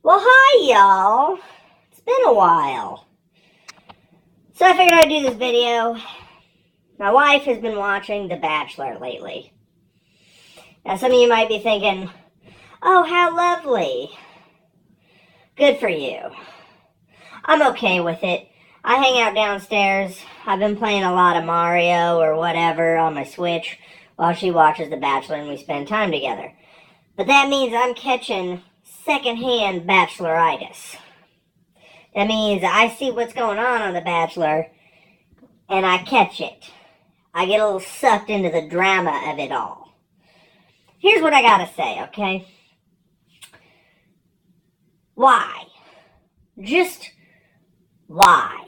Well, hi, y'all. It's been a while. So I figured I'd do this video. My wife has been watching The Bachelor lately. Now, some of you might be thinking, oh, how lovely. Good for you. I'm okay with it. I hang out downstairs. I've been playing a lot of Mario or whatever on my Switch while she watches The Bachelor and we spend time together. But that means I'm catching secondhand bacheloritis. That means I see what's going on The Bachelor, and I catch it. I get a little sucked into the drama of it all. Here's what I gotta say, okay? Why? Just why?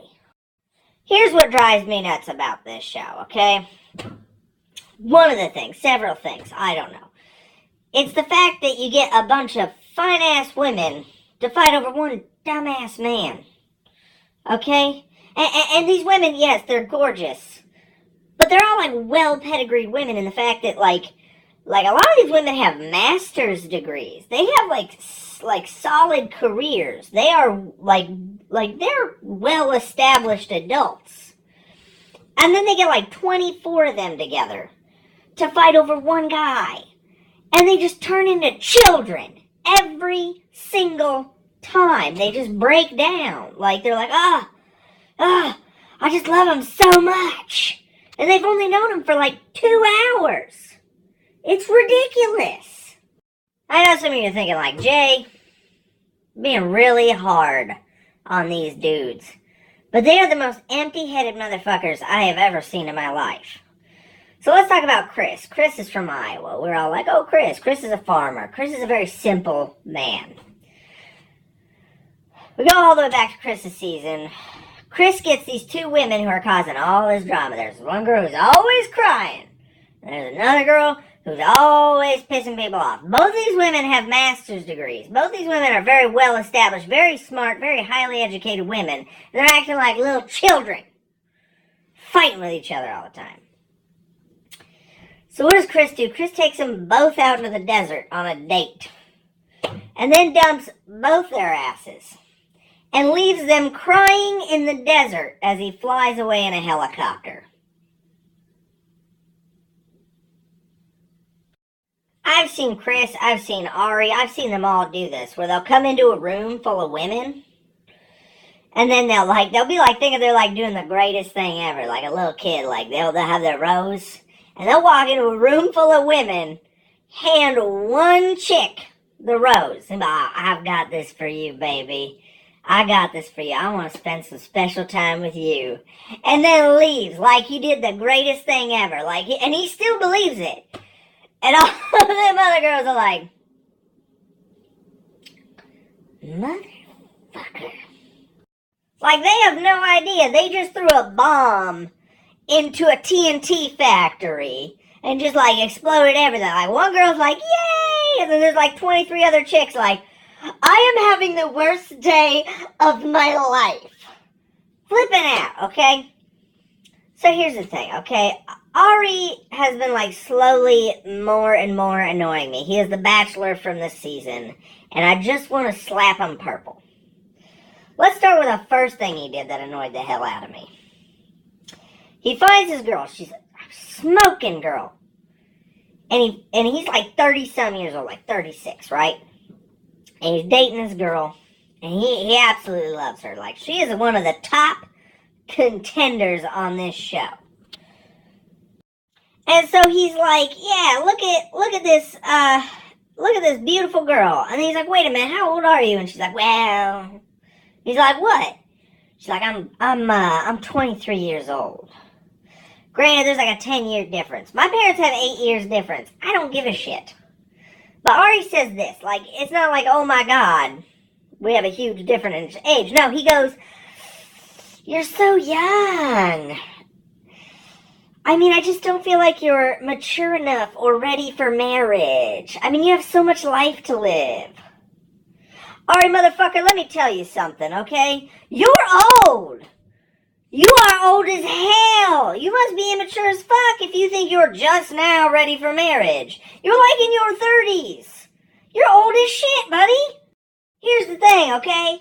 Here's what drives me nuts about this show, okay? One of the things, several things, I don't know. It's the fact that you get a bunch of fine-ass women to fight over one dumbass man. Okay? And these women, yes, they're gorgeous. But they're all, like, well-pedigreed women in the fact that, like a lot of these women have master's degrees. They have, like solid careers. They are, they're well-established adults. And then they get, 24 of them together to fight over one guy. And they just turn into children every single time. They just break down. They're like, I just love him so much. And they've only known him for 2 hours. It's ridiculous. I know some of you are thinking, Jay, being really hard on these dudes. But they are the most empty-headed motherfuckers I have ever seen in my life. So let's talk about Chris. Chris is from Iowa. We're all like, oh, Chris. Chris is a farmer. Chris is a very simple man. We go all the way back to Chris's season. Chris gets these two women who are causing all this drama. There's one girl who's always crying. And there's another girl who's always pissing people off. Both these women have master's degrees. Both these women are very well established, very smart, very highly educated women. They're acting like little children, fighting with each other all the time. So what does Chris do? Chris takes them both out into the desert on a date. And then dumps both their asses. And leaves them crying in the desert as he flies away in a helicopter. I've seen Chris, I've seen Ari, I've seen them all do this, where they'll come into a room full of women, and then they'll be thinking they're doing the greatest thing ever, like a little kid, they'll have their rose, and they'll walk into a room full of women, hand one chick the rose, and I've got this for you, baby. I got this for you. I want to spend some special time with you. And then leaves like he did the greatest thing ever. And he still believes it. And all of them other girls are like, motherfucker. They have no idea. They just threw a bomb into a TNT factory and just exploded everything. One girl's like, yay! And then there's 23 other chicks I am having the worst day of my life. Flipping out, okay? So here's the thing, okay? Ari has been slowly more and more annoying me. He is the bachelor from this season, and I just want to slap him purple. Let's start with the first thing he did that annoyed the hell out of me. He finds his girl. She's a smoking girl. And he's 30-some years old, 36, right? And he's dating this girl, and he absolutely loves her. She is one of the top contenders on this show. And so he's yeah, look at this beautiful girl. And he's like, wait a minute, how old are you? And she's like, well, he's like, what? She's like, I'm 23 years old. Granted, there's a 10-year difference. My parents have 8 years difference. I don't give a shit. But Ari says this, it's not oh my God, we have a huge difference in age. No, he goes, you're so young. I mean, I just don't feel like you're mature enough or ready for marriage. I mean, you have so much life to live. Ari, motherfucker, let me tell you something, okay? You're old. You are old as hell. You must be immature as fuck if you think you're just now ready for marriage. You're in your 30s. You're old as shit, buddy. Here's the thing. thing, okay?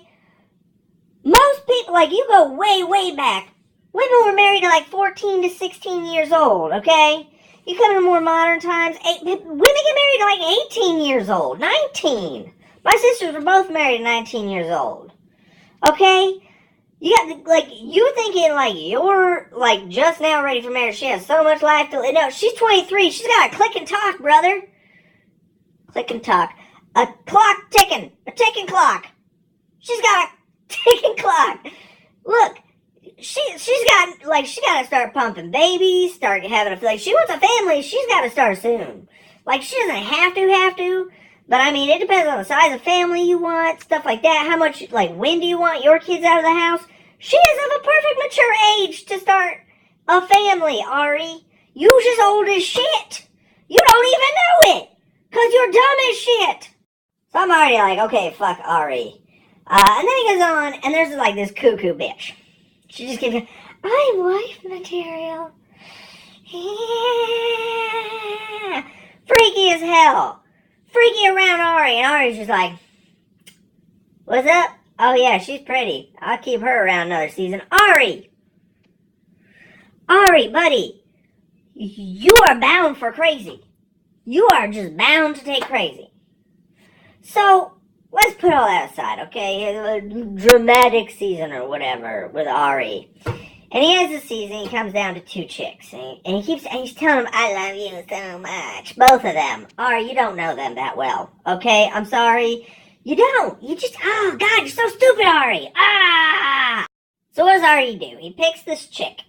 Most people, like, you go way, way back. Women were married at like 14 to 16 years old, okay? You come to more modern times, women get married at like 18 years old, 19. My sisters were both married at 19 years old, okay? You got, like, you thinking, like, you're, like, just now ready for marriage. She has so much life to live. No, she's 23. She's got to click and talk, brother. Click and talk. A clock ticking. A ticking clock. She's got a ticking clock. Look, she's got to start pumping babies, start having like, she wants a family. She's got to start soon. Like, she doesn't have to, but I mean, it depends on the size of family you want, stuff like that. How much, like, when do you want your kids out of the house? She is of a perfect mature age to start a family, Ari. You just old as shit. You don't even know it, because you're dumb as shit. So I'm already like, okay, fuck Ari. And then he goes on, and there's like this cuckoo bitch. She just keeps going, I'm wife material. Yeah. Freaky as hell. Freaky around Ari, and Ari's just like, what's up? Oh yeah, she's pretty. I'll keep her around another season. Ari, buddy, you are bound for crazy. You are just bound to take crazy. So, let's put all that aside, okay? A dramatic season or whatever with Ari. And he has a season, he comes down to 2 chicks. And he's telling them, I love you so much. Both of them. Ari, you don't know them that well, okay? I'm sorry. You don't. You just, oh, God, you're so stupid, Ari. Ah! So what does Ari do? He picks this chick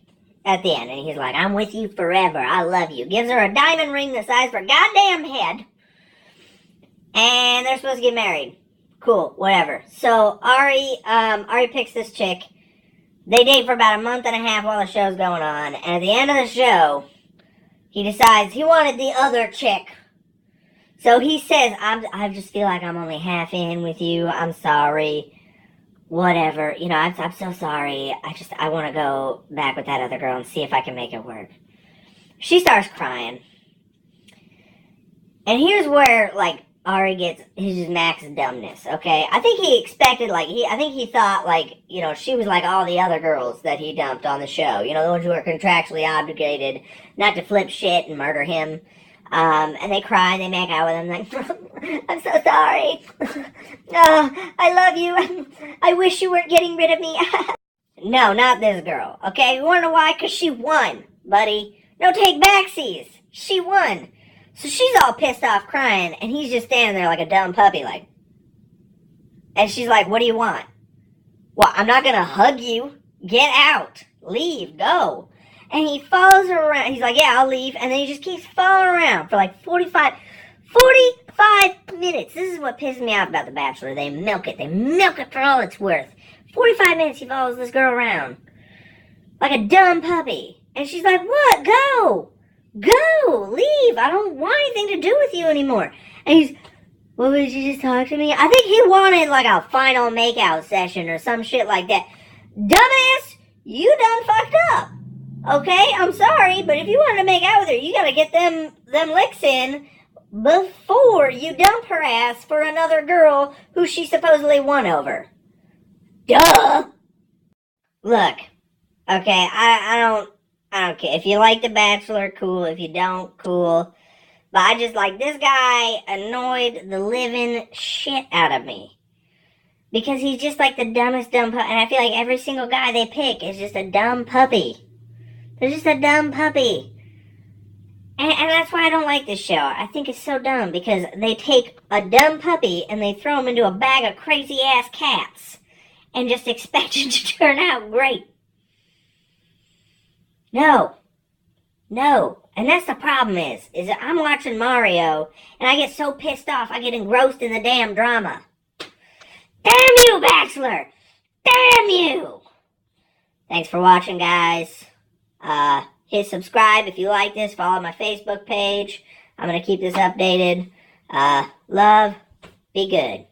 at the end, and he's like, I'm with you forever. I love you. Gives her a diamond ring the size of her goddamn head. And they're supposed to get married. Cool, whatever. So Ari picks this chick. They date for about a month and a half while the show's going on. And at the end of the show, he decides he wanted the other chick. So he says, I just feel like I'm only half in with you. I'm sorry. Whatever. You know, I'm so sorry. I want to go back with that other girl and see if I can make it work. She starts crying. And here's where, like, Ari gets his max dumbness, okay? I think he expected, like, I think he thought, like, you know, she was like all the other girls that he dumped on the show. You know, the ones who are contractually obligated not to flip shit and murder him. And they cry, they make out with him, like, I'm so sorry. I love you. I wish you weren't getting rid of me. No, not this girl, okay? You wanna know why? Because she won, buddy. No take backsies. She won. So she's all pissed off crying, and he's just standing there like a dumb puppy, like. And she's like, what do you want? Well, I'm not gonna hug you. Get out. Leave. Go. And he follows her around. He's like, yeah, I'll leave. And then he just keeps following around for like 45 minutes. This is what pisses me off about The Bachelor. They milk it. They milk it for all it's worth. 45 minutes he follows this girl around. Like a dumb puppy. And she's like, what? Go. Go. Leave. I don't want anything to do with you anymore. And he's, well, would you just talk to me? I think he wanted like a final makeout session or some shit like that. Dumbass, you done fucked up. Okay, I'm sorry, but if you want to make out with her, you gotta get them licks in before you dump her ass for another girl who she supposedly won over. Duh! Look, okay, I don't care. If you like The Bachelor, cool. If you don't, cool. But I just, like, this guy annoyed the living shit out of me. Because he's just like the dumbest dumb puppy. And I feel like every single guy they pick is just a dumb puppy. They're just a dumb puppy. And that's why I don't like this show. I think it's so dumb because they take a dumb puppy and they throw him into a bag of crazy-ass cats and just expect it to turn out great. No. And that's the problem is that I'm watching Mario and I get so pissed off I get engrossed in the damn drama. Damn you, Bachelor! Damn you! Thanks for watching, guys. Hit subscribe if you like this. Follow my Facebook page. I'm going to keep this updated. Love. Be good.